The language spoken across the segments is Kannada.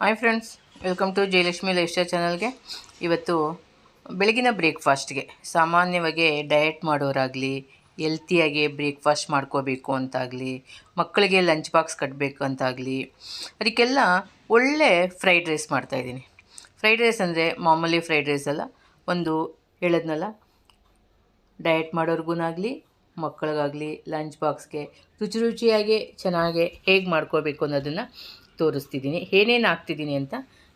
Hi friends, welcome to Jayalakshmi lifestyle ಚಾನಲ್ಗೆ. ಇವತ್ತು ಬೆಳಗಿನ ಬ್ರೇಕ್ಫಾಸ್ಟ್ಗೆ ಸಾಮಾನ್ಯವಾಗಿ ಡಯಟ್ ಮಾಡೋರಾಗಲಿ, ಹೆಲ್ತಿಯಾಗಿ ಬ್ರೇಕ್ಫಾಸ್ಟ್ ಮಾಡ್ಕೋಬೇಕು ಅಂತಾಗಲಿ, ಮಕ್ಕಳಿಗೆ ಲಂಚ್ ಬಾಕ್ಸ್ ಕಟ್ಟಬೇಕು ಅಂತಾಗಲಿ, ಅದಕ್ಕೆಲ್ಲ ಒಳ್ಳೆ ಫ್ರೈಡ್ ರೈಸ್ ಮಾಡ್ತಾಯಿದ್ದೀನಿ. ಫ್ರೈಡ್ ರೈಸ್ ಅಂದರೆ ಮಾಮೂಲಿ ಫ್ರೈಡ್ ರೈಸ್ ಅಲ್ಲ, ಒಂದು ಹೇಳೋದ್ನಲ್ಲ, ಡಯಟ್ ಮಾಡೋರ್ಗುನಾಗಲಿ ಮಕ್ಕಳಿಗಾಗಲಿ ಲಂಚ್ ಬಾಕ್ಸ್ಗೆ ರುಚಿಯಾಗಿ ಚೆನ್ನಾಗಿ ಹೇಗೆ ಮಾಡ್ಕೋಬೇಕು ಅನ್ನೋದನ್ನು ತೋರಿಸ್ತಿದ್ದೀನಿ. ಏನೇನು ಹಾಕ್ತಿದ್ದೀನಿ ಅಂತ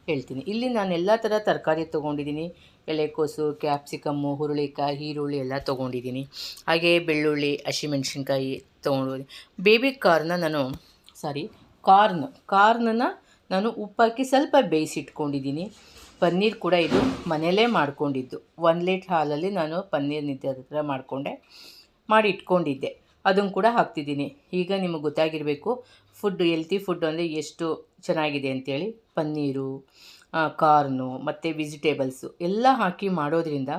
ಹೇಳ್ತೀನಿ. ಇಲ್ಲಿ ನಾನು ಎಲ್ಲ ಥರ ತರಕಾರಿ ತೊಗೊಂಡಿದ್ದೀನಿ. ಎಲೆಕೋಸು, ಕ್ಯಾಪ್ಸಿಕಮ್ಮು, ಹುರುಳಿಕಾಯಿ, ಈರುಳ್ಳಿ ಎಲ್ಲ ತೊಗೊಂಡಿದ್ದೀನಿ. ಹಾಗೆ ಬೆಳ್ಳುಳ್ಳಿ, ಹಸಿಮೆಣ್ಸಿನ್ಕಾಯಿ ತೊಗೊಂಡು ಬೇಬಿ ಕಾರ್ನನ್ನು ನಾನು ಉಪ್ಪಾಕಿ ಸ್ವಲ್ಪ ಬೇಯಿಸಿಟ್ಕೊಂಡಿದ್ದೀನಿ. ಪನ್ನೀರ್ ಕೂಡ ಇದು ಮನೆಯಲ್ಲೇ ಮಾಡ್ಕೊಂಡಿದ್ದು. 1 ಲೀಟ್ರ್ ಹಾಲಲ್ಲಿ ನಾನು ಪನ್ನೀರ್ ಥರ ಮಾಡಿ ಇಟ್ಕೊಂಡಿದ್ದೆ. ಅದನ್ನು ಕೂಡ ಹಾಕ್ತಿದ್ದೀನಿ. ಈಗ ನಿಮಗೆ ಗೊತ್ತಾಗಿರಬೇಕು ಹೆಲ್ತಿ ಫುಡ್ ಅಂದರೆ ಎಷ್ಟು ಚೆನ್ನಾಗಿದೆ ಅಂಥೇಳಿ. ಪನ್ನೀರು, ಕಾರ್ನು ಮತ್ತು ವೆಜಿಟೇಬಲ್ಸು ಎಲ್ಲ ಹಾಕಿ ಮಾಡೋದ್ರಿಂದ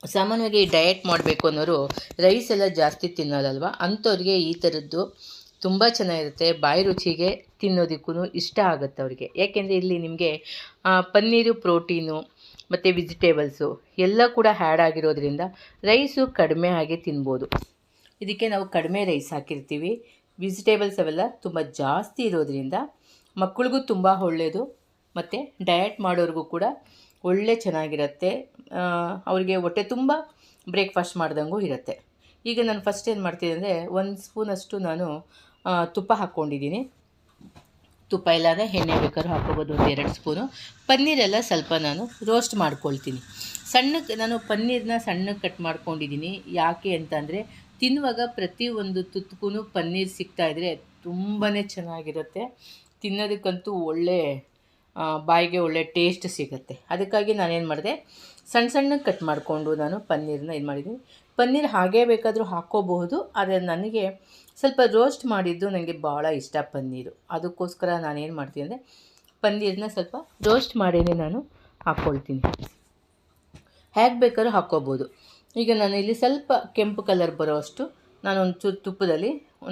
ಸಾಮಾನ್ಯವಾಗಿ ಡಯಟ್ ಮಾಡಬೇಕು ಅನ್ನೋರು ರೈಸ್ ಎಲ್ಲ ಜಾಸ್ತಿ ತಿನ್ನೋಲ್ಲಲ್ವ, ಅಂಥವ್ರಿಗೆ ಈ ಥರದ್ದು ತುಂಬ ಚೆನ್ನಾಗಿರುತ್ತೆ. ಬಾಯಿ ರುಚಿಗೆ ತಿನ್ನೋದಕ್ಕೂ ಇಷ್ಟ ಆಗುತ್ತೆ ಅವ್ರಿಗೆ. ಯಾಕೆಂದರೆ ಇಲ್ಲಿ ನಿಮಗೆ ಪನ್ನೀರು ಪ್ರೋಟೀನು ಮತ್ತು ವೆಜಿಟೇಬಲ್ಸು ಎಲ್ಲ ಕೂಡ ಆ್ಯಡ್ ಆಗಿರೋದ್ರಿಂದ ರೈಸು ಕಡಿಮೆ ಆಗಿ ತಿನ್ಬೋದು. ಇದಕ್ಕೆ ನಾವು ಕಡಿಮೆ ರೈಸ್ ಹಾಕಿರ್ತೀವಿ. ವೆಜಿಟೇಬಲ್ಸ್ ಅವೆಲ್ಲ ತುಂಬ ಜಾಸ್ತಿ ಇರೋದ್ರಿಂದ ಮಕ್ಕಳಿಗೂ ತುಂಬ ಒಳ್ಳೆಯದು, ಮತ್ತು ಡಯಟ್ ಮಾಡೋರಿಗೂ ಕೂಡ ಒಳ್ಳೆ ಚೆನ್ನಾಗಿರುತ್ತೆ. ಅವರಿಗೆ ಹೊಟ್ಟೆ ತುಂಬ ಬ್ರೇಕ್ಫಾಸ್ಟ್ ಮಾಡ್ದಂಗೂ ಇರುತ್ತೆ. ಈಗ ನಾನು ಫಸ್ಟ್ ಏನು ಮಾಡ್ತೀನಿ ಅಂದರೆ 1 ಸ್ಪೂನಷ್ಟು ನಾನು ತುಪ್ಪ ಹಾಕ್ಕೊಂಡಿದ್ದೀನಿ. ತುಪ್ಪ ಇಲ್ಲಾಂದರೆ ಎಣ್ಣೆ ಬೇಕಾದ್ರೂ ಹಾಕ್ಕೋಬೋದು, 2 ಸ್ಪೂನು. ಪನ್ನೀರೆಲ್ಲ ಸ್ವಲ್ಪ ನಾನು ರೋಸ್ಟ್ ಮಾಡ್ಕೊಳ್ತೀನಿ. ನಾನು ಪನ್ನೀರನ್ನ ಸಣ್ಣಕ್ಕೆ ಕಟ್ ಮಾಡ್ಕೊಂಡಿದ್ದೀನಿ. ಯಾಕೆ ಅಂತಂದರೆ ತಿನ್ನುವಾಗ ಪ್ರತಿಯೊಂದು ತುತ್ತಕ್ಕೂ ಪನ್ನೀರ್ ಸಿಗ್ತಾಯಿದ್ರೆ ತುಂಬಾ ಚೆನ್ನಾಗಿರುತ್ತೆ. ತಿನ್ನೋದಕ್ಕಂತೂ ಬಾಯಿಗೆ ಒಳ್ಳೆ ಟೇಸ್ಟ್ ಸಿಗುತ್ತೆ. ಅದಕ್ಕಾಗಿ ನಾನೇನು ಮಾಡಿದೆ, ಸಣ್ಣಕ್ಕೆ ಕಟ್ ಮಾಡಿಕೊಂಡು ನಾನು ಪನ್ನೀರನ್ನ ಇದು ಮಾಡಿದ್ದೀನಿ. ಪನ್ನೀರ್ ಹಾಗೇ ಬೇಕಾದರೂ ಹಾಕ್ಕೋಬಹುದು, ಆದರೆ ನನಗೆ ಸ್ವಲ್ಪ ರೋಸ್ಟ್ ಮಾಡಿದ್ದು ನನಗೆ ಭಾಳ ಇಷ್ಟ ಪನ್ನೀರು. ಅದಕ್ಕೋಸ್ಕರ ನಾನೇನು ಮಾಡ್ತೀನಿ ಅಂದರೆ ಪನ್ನೀರನ್ನ ಸ್ವಲ್ಪ ರೋಸ್ಟ್ ಮಾಡೇ ನಾನು ಹಾಕ್ಕೊಳ್ತೀನಿ. ಹೇಗೆ ಬೇಕಾದ್ರೂ ಹಾಕ್ಕೋಬೋದು. ಈಗ ನಾನು ಇಲ್ಲಿ ಸ್ವಲ್ಪ ಕೆಂಪು ಕಲರ್ ಬರೋಷ್ಟು ನಾನು ಒಂಚೂರು ತುಪ್ಪದಲ್ಲಿ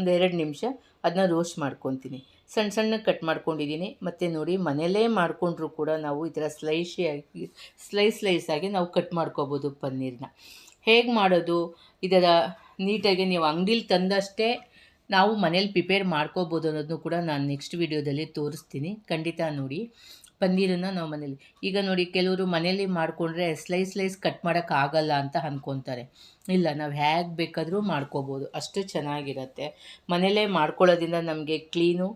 2 ನಿಮಿಷ ಅದನ್ನ ರೋಸ್ಟ್ ಮಾಡ್ಕೊತೀನಿ. ಸಣ್ಣಕ್ಕೆ ಕಟ್ ಮಾಡ್ಕೊಂಡಿದ್ದೀನಿ. ಮತ್ತು ನೋಡಿ, ಮನೆಯಲ್ಲೇ ಮಾಡಿಕೊಂಡ್ರೂ ಕೂಡ ನಾವು ಈ ಥರ ಸ್ಲೈಸ್ ಆಗಿ ನಾವು ಕಟ್ ಮಾಡ್ಕೋಬೋದು ಪನ್ನೀರನ್ನ. ಹೇಗೆ ಮಾಡೋದು ಇದರ ನೀಟಾಗಿ ನೀವು ಅಂಗಡೀಲಿ ತಂದಷ್ಟೇ ನಾವು ಮನೇಲಿ ಪ್ರಿಪೇರ್ ಮಾಡ್ಕೋಬೋದು ಅನ್ನೋದನ್ನು ಕೂಡ ನಾನು ನೆಕ್ಸ್ಟ್ ವೀಡಿಯೋದಲ್ಲಿ ತೋರಿಸ್ತೀನಿ. ಖಂಡಿತ ನೋಡಿ. ಪನ್ನೀರನ್ನು ನಾವು ಮನೇಲಿ ಈಗ ನೋಡಿ, ಕೆಲವರು ಮನೇಲಿ ಮಾಡಿಕೊಂಡ್ರೆ ಸ್ಲೈಸ್ ಕಟ್ ಮಾಡೋಕ್ಕಾಗಲ್ಲ ಅಂತ ಅಂದ್ಕೊತಾರೆ. ಇಲ್ಲ, ನಾವು ಹೇಗೆ ಬೇಕಾದರೂ ಮಾಡ್ಕೋಬೋದು, ಅಷ್ಟು ಚೆನ್ನಾಗಿರುತ್ತೆ. ಮನೇಲೇ ಮಾಡ್ಕೊಳ್ಳೋದ್ರಿಂದ ನಮಗೆ ಕ್ಲೀನು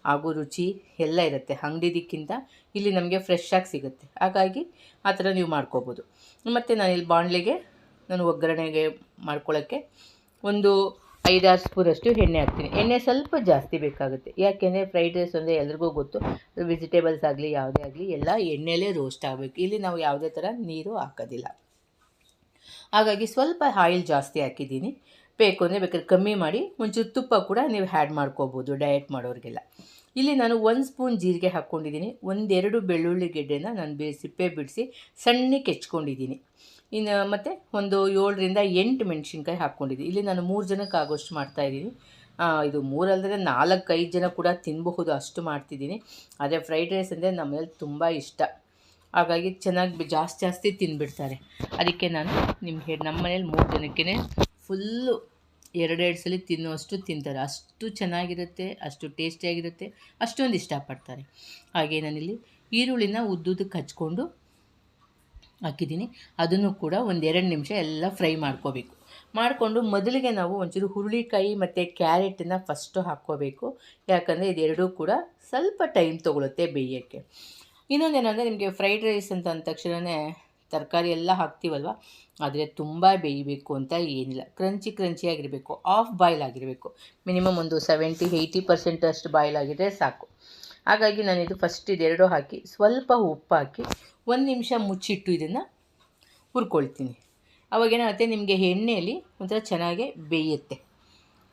ಹಾಗೂ ರುಚಿ ಎಲ್ಲ ಇರುತ್ತೆ. ಅಂಗಡಿದಕ್ಕಿಂತ ಇಲ್ಲಿ ನಮಗೆ ಫ್ರೆಶ್ ಆಗಿ ಸಿಗುತ್ತೆ. ಹಾಗಾಗಿ ಆ ಥರ ನೀವು ಮಾಡ್ಕೋಬೋದು. ಮತ್ತು ನಾನಿಲ್ಲಿ ಬಾಣಲೆಗೆ ನಾನು ಒಗ್ಗರಣೆಗೆ ಮಾಡ್ಕೊಳ್ಳೋಕ್ಕೆ ಒಂದು 5-6 ಸ್ಪೂನಷ್ಟು ಎಣ್ಣೆ ಹಾಕ್ತೀನಿ. ಎಣ್ಣೆ ಸ್ವಲ್ಪ ಜಾಸ್ತಿ ಬೇಕಾಗುತ್ತೆ. ಯಾಕೆಂದರೆ ಫ್ರೈಡ್ ರೈಸ್ ಅಂದರೆ ಎಲ್ರಿಗೂ ಗೊತ್ತು, ವೆಜಿಟೇಬಲ್ಸ್ ಆಗಲಿ ಯಾವುದೇ ಆಗಲಿ ಎಲ್ಲ ಎಣ್ಣೆಲೇ ರೋಸ್ಟ್ ಆಗಬೇಕು. ಇಲ್ಲಿ ನಾವು ಯಾವುದೇ ಥರ ನೀರು ಹಾಕೋದಿಲ್ಲ. ಹಾಗಾಗಿ ಸ್ವಲ್ಪ ಆಯಿಲ್ ಜಾಸ್ತಿ ಹಾಕಿದ್ದೀನಿ. ಬೇಕು ಅಂದರೆ ಬೇಕಾದ್ರೆ ಕಮ್ಮಿ ಮಾಡಿ, ಒಂಚೂರು ತುಪ್ಪ ಕೂಡ ನೀವು ಆ್ಯಡ್ ಮಾಡ್ಕೋಬೋದು ಡಯಟ್ ಮಾಡೋರಿಗೆಲ್ಲ. ಇಲ್ಲಿ ನಾನು 1 ಸ್ಪೂನ್ ಜೀರಿಗೆ ಹಾಕ್ಕೊಂಡಿದ್ದೀನಿ. 1-2 ಬೆಳ್ಳುಳ್ಳಿ ಗೆಡ್ಡೆನ ನಾನು ಸಿಪ್ಪೆ ಬಿಡಿಸಿ ಸಣ್ಣಕ್ಕೆ ಹೆಚ್ಕೊಂಡಿದ್ದೀನಿ. ಇನ್ನು ಮತ್ತು ಒಂದು 7-8 ಮೆಣಸಿನ್ಕಾಯಿ ಹಾಕ್ಕೊಂಡಿದ್ದೀನಿ. ಇಲ್ಲಿ ನಾನು 3 ಜನಕ್ಕೆ ಆಗೋಷ್ಟು ಮಾಡ್ತಾಯಿದ್ದೀನಿ. ಇದು 3 ಅಲ್ಲದೆ 4-5 ಜನ ಕೂಡ ತಿನ್ನಬಹುದು, ಅಷ್ಟು ಮಾಡ್ತಿದ್ದೀನಿ. ಆದರೆ ಫ್ರೈಡ್ ರೈಸ್ ಅಂದರೆ ನಮ್ಮಲ್ಲಿ ತುಂಬ ಇಷ್ಟ. ಹಾಗಾಗಿ ಚೆನ್ನಾಗಿ ಜಾಸ್ತಿ ತಿಂದುಬಿಡ್ತಾರೆ. ಅದಕ್ಕೆ ನಾನು ನಮ್ಮ ಮನೇಲಿ 3 ಜನಕ್ಕೇ ಫುಲ್ಲು 2 ಸಲ ತಿನ್ನುವಷ್ಟು ತಿಂತಾರೆ. ಅಷ್ಟು ಚೆನ್ನಾಗಿರುತ್ತೆ, ಅಷ್ಟು ಟೇಸ್ಟಿಯಾಗಿರುತ್ತೆ, ಅಷ್ಟೊಂದು ಇಷ್ಟಪಡ್ತಾರೆ. ಹಾಗೆ ನಾನಿಲ್ಲಿ ಈರುಳ್ಳಿನ ಉದ್ದುದಕ್ಕೆ ಹಚ್ಕೊಂಡು ಹಾಕಿದ್ದೀನಿ. ಅದನ್ನು ಕೂಡ 1-2 ನಿಮಿಷ ಎಲ್ಲ ಫ್ರೈ ಮಾಡ್ಕೋಬೇಕು. ಮಾಡಿಕೊಂಡು ಮೊದಲಿಗೆ ನಾವು ಒಂಚೂರು ಹುರುಳಿಕಾಯಿ ಮತ್ತು ಕ್ಯಾರೆಟನ್ನು ಫಸ್ಟು ಹಾಕ್ಕೋಬೇಕು. ಯಾಕಂದರೆ ಇದೆರಡೂ ಕೂಡ ಸ್ವಲ್ಪ ಟೈಮ್ ತೊಗೊಳುತ್ತೆ ಬೇಯೋಕ್ಕೆ. ಇನ್ನೊಂದೇನೆಂದರೆ, ನಿಮಗೆ ಫ್ರೈಡ್ ರೈಸ್ ಅಂತ ಅಂದ ತಕ್ಷಣವೇ ತರಕಾರಿ ಎಲ್ಲ ಹಾಕ್ತೀವಲ್ವ, ಆದರೆ ತುಂಬ ಬೇಯಬೇಕು ಅಂತ ಏನಿಲ್ಲ. ಕ್ರಂಚಿಯಾಗಿರಬೇಕು, ಆಫ್ ಬಾಯ್ಲ್ ಆಗಿರಬೇಕು. ಮಿನಿಮಮ್ ಒಂದು 70-80% ಅಷ್ಟು ಬಾಯ್ಲ್ ಆಗಿದ್ದರೆ ಸಾಕು. ಹಾಗಾಗಿ ನಾನಿದು ಫಸ್ಟ್ ಇದೆರಡು ಹಾಕಿ ಸ್ವಲ್ಪ ಉಪ್ಪು ಹಾಕಿ 1 ನಿಮಿಷ ಮುಚ್ಚಿಟ್ಟು ಇದನ್ನು ಹುರ್ಕೊಳ್ತೀನಿ. ಅವಾಗೇನಾಗುತ್ತೆ, ನಿಮಗೆ ಎಣ್ಣೆಯಲ್ಲಿ ಒಂಥರ ಚೆನ್ನಾಗಿ ಬೇಯುತ್ತೆ.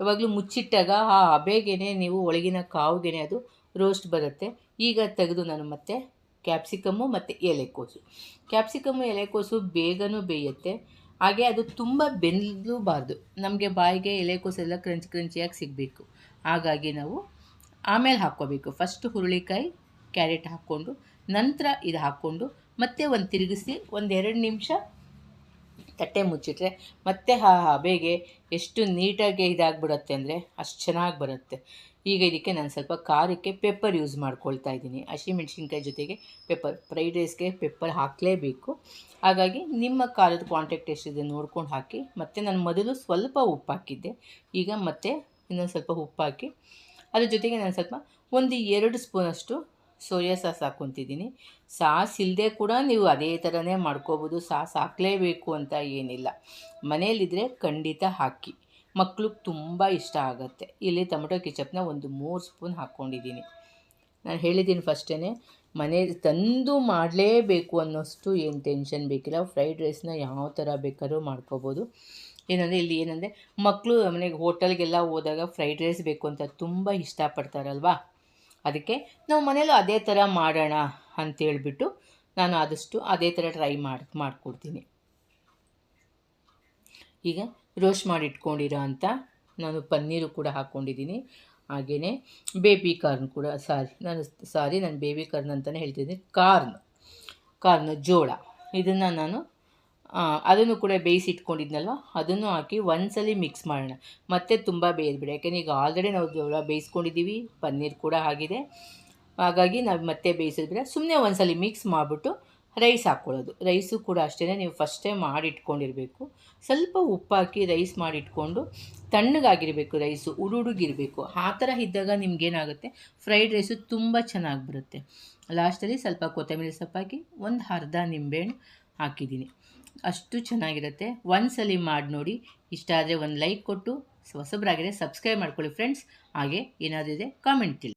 ಯಾವಾಗಲೂ ಮುಚ್ಚಿಟ್ಟಾಗ ಆ ಹಬೆಗೇ ನೀವು ಒಳಗಿನ ಕಾವುಗೇ ಅದು ರೋಸ್ಟ್ ಬರುತ್ತೆ. ಈಗ ತೆಗೆದು ನಾನು ಮತ್ತೆ ಕ್ಯಾಪ್ಸಿಕಮ್ಮು ಮತ್ತು ಎಲೆಕೋಸು ಬೇಗನೂ ಬೇಯುತ್ತೆ. ಹಾಗೆ ಅದು ತುಂಬ ಬೆಂದಲೂಬಾರ್ದು. ನಮಗೆ ಬಾಯಿಗೆ ಎಲೆಕೋಸೆಲ್ಲ ಕ್ರಂಚಿಯಾಗಿ ಸಿಗಬೇಕು. ಹಾಗಾಗಿ ನಾವು ಆಮೇಲೆ ಹಾಕ್ಕೋಬೇಕು. ಫಸ್ಟು ಹುರುಳಿಕಾಯಿ ಕ್ಯಾರೆಟ್ ಹಾಕ್ಕೊಂಡು ನಂತರ ಇದು ಹಾಕ್ಕೊಂಡು ಮತ್ತೆ ಒಂದು ತಿರುಗಿಸಿ ಒಂದು 2 ನಿಮಿಷ ತಟ್ಟೆ ಮುಚ್ಚಿಟ್ರೆ ಮತ್ತೆ ಹಬೆಗೆ ಎಷ್ಟು ನೀಟಾಗಿ ಇದಾಗ್ಬಿಡುತ್ತೆ ಅಂದರೆ ಅಷ್ಟು ಚೆನ್ನಾಗಿ ಬರುತ್ತೆ. ಈಗ ಇದಕ್ಕೆ ನಾನು ಸ್ವಲ್ಪ ಖಾರಕ್ಕೆ ಪೆಪ್ಪರ್ ಯೂಸ್ ಮಾಡ್ಕೊಳ್ತಾ ಇದ್ದೀನಿ. ಹಸಿಮೆಣ್ಸಿನ್ಕಾಯಿ ಜೊತೆಗೆ ಪೆಪ್ಪರ್, ಫ್ರೈಡ್ ರೈಸ್ಗೆ ಪೆಪ್ಪರ್ ಹಾಕಲೇಬೇಕು. ಹಾಗಾಗಿ ನಿಮ್ಮ ಖಾರದ ಕ್ವಾಂಟಿಟಿ ಎಷ್ಟಿದೆ ನೋಡ್ಕೊಂಡು ಹಾಕಿ. ಮತ್ತು ನಾನು ಮೊದಲು ಸ್ವಲ್ಪ ಉಪ್ಪು ಹಾಕಿದ್ದೆ, ಈಗ ಮತ್ತೆ ಇನ್ನೊಂದು ಸ್ವಲ್ಪ ಉಪ್ಪು ಹಾಕಿ ಅದ್ರ ಜೊತೆಗೆ ನಾನು ಸ್ವಲ್ಪ ಒಂದು 2 ಸ್ಪೂನಷ್ಟು ಸೋಯಾ ಸಾಸ್ ಹಾಕ್ಕೊತಿದ್ದೀನಿ. ಸಾಸ್ ಇಲ್ಲದೆ ಕೂಡ ನೀವು ಅದೇ ಥರನೇ ಮಾಡ್ಕೋಬೋದು, ಸಾಸ್ ಹಾಕಲೇಬೇಕು ಅಂತ ಏನಿಲ್ಲ. ಮನೇಲಿದ್ದರೆ ಖಂಡಿತ ಹಾಕಿ, ಮಕ್ಳಿಗೆ ತುಂಬ ಇಷ್ಟ ಆಗುತ್ತೆ. ಇಲ್ಲಿ ಟೊಮೊಟೊ ಕೆಚಪ್ನ ಒಂದು 3 ಸ್ಪೂನ್ ಹಾಕ್ಕೊಂಡಿದ್ದೀನಿ. ನಾನು ಹೇಳಿದ್ದೀನಿ ಫಸ್ಟೇ, ಮನೆ ತಂದು ಮಾಡಲೇಬೇಕು ಅನ್ನೋಷ್ಟು ಏನು ಟೆನ್ಷನ್ ಬೇಕಿಲ್ಲ. ಫ್ರೈಡ್ ರೈಸ್ನ ಯಾವ ಥರ ಬೇಕಾದ್ರೂ ಮಾಡ್ಕೋಬೋದು. ಏನಂದರೆ ಮಕ್ಕಳು ಮನೆಗೆ ಹೋಟೆಲ್ಗೆಲ್ಲ ಹೋದಾಗ ಫ್ರೈಡ್ ರೈಸ್ ಬೇಕು ಅಂತ ತುಂಬ ಇಷ್ಟಪಡ್ತಾರಲ್ವ. ಅದಕ್ಕೆ ನಾವು ಮನೇಲೂ ಅದೇ ಥರ ಮಾಡೋಣ ಅಂತೇಳ್ಬಿಟ್ಟು ನಾನು ಆದಷ್ಟು ಅದೇ ಥರ ಟ್ರೈ ಮಾಡಿಕೊಡ್ತೀನಿ. ಈಗ ರೋಸ್ಟ್ ಮಾಡಿ ಇಟ್ಕೊಂಡಿರೋ ಅಂಥ ನಾನು ಪನ್ನೀರು ಕೂಡ ಹಾಕ್ಕೊಂಡಿದ್ದೀನಿ. ಹಾಗೆಯೇ ಬೇಬಿ ಕಾರ್ನ್ ಕೂಡ ನಾನು ಬೇಬಿ ಕಾರ್ನ್ ಅಂತಲೇ ಹೇಳ್ತಿದ್ದೀನಿ. ಕಾರ್ನ್ ಜೋಳ, ಇದನ್ನು ನಾನು ಅದನ್ನು ಕೂಡ ಬೇಯಿಸಿಟ್ಕೊಂಡಿದ್ನಲ್ವ, ಅದನ್ನು ಹಾಕಿ ಒಂದ್ಸಲಿ ಮಿಕ್ಸ್ ಮಾಡೋಣ. ಮತ್ತೆ ತುಂಬ ಬೇಯದ್ಬಿಡಿ, ಯಾಕೆಂದರೆ ಈಗ ಆಲ್ರೆಡಿ ನಾವು ಜೋಳ ಬೇಯಿಸ್ಕೊಂಡಿದ್ದೀವಿ, ಪನ್ನೀರ್ ಕೂಡ ಆಗಿದೆ. ಹಾಗಾಗಿ ನಾವು ಮತ್ತೆ ಬೇಯಿಸಿದ್ರೆ ಸುಮ್ಮನೆ ಒಂದ್ಸಲಿ ಮಿಕ್ಸ್ ಮಾಡಿಬಿಟ್ಟು ರೈಸ್ ಹಾಕ್ಕೊಳ್ಳೋದು. ರೈಸು ಕೂಡ ಅಷ್ಟೇ, ನೀವು ಫಸ್ಟೇ ಮಾಡಿಟ್ಕೊಂಡಿರಬೇಕು. ಸ್ವಲ್ಪ ಉಪ್ಪು ಹಾಕಿ ರೈಸ್ ಮಾಡಿಟ್ಕೊಂಡು ತಣ್ಣಗಾಗಿರಬೇಕು, ರೈಸು ಉಡುಗಿರಬೇಕು. ಆ ಥರ ಇದ್ದಾಗ ನಿಮಗೇನಾಗುತ್ತೆ, ಫ್ರೈಡ್ ರೈಸು ತುಂಬ ಚೆನ್ನಾಗಿ ಬರುತ್ತೆ. ಲಾಸ್ಟಲ್ಲಿ ಸ್ವಲ್ಪ ಕೊತ್ತಂಬರಿ ಸೊಪ್ಪು ಹಾಕಿ ಒಂದು ಅರ್ಧ ನಿಂಬೆಹಣ್ಣು ಹಾಕಿದ್ದೀನಿ. ಅಷ್ಟು ಚೆನ್ನಾಗಿರುತ್ತೆ. ಒಂದ್ಸಲಿ ಮಾಡಿ ನೋಡಿ. ಇಷ್ಟ ಆದರೆ ಒಂದು ಲೈಕ್ ಕೊಟ್ಟು, ಹೊಸಬರಾಗಿದ್ರೆ ಸಬ್ಸ್ಕ್ರೈಬ್ ಮಾಡ್ಕೊಳ್ಳಿ ಫ್ರೆಂಡ್ಸ್. ಹಾಗೆ ಏನಾದರೂ ಇದೆ ಕಾಮೆಂಟ್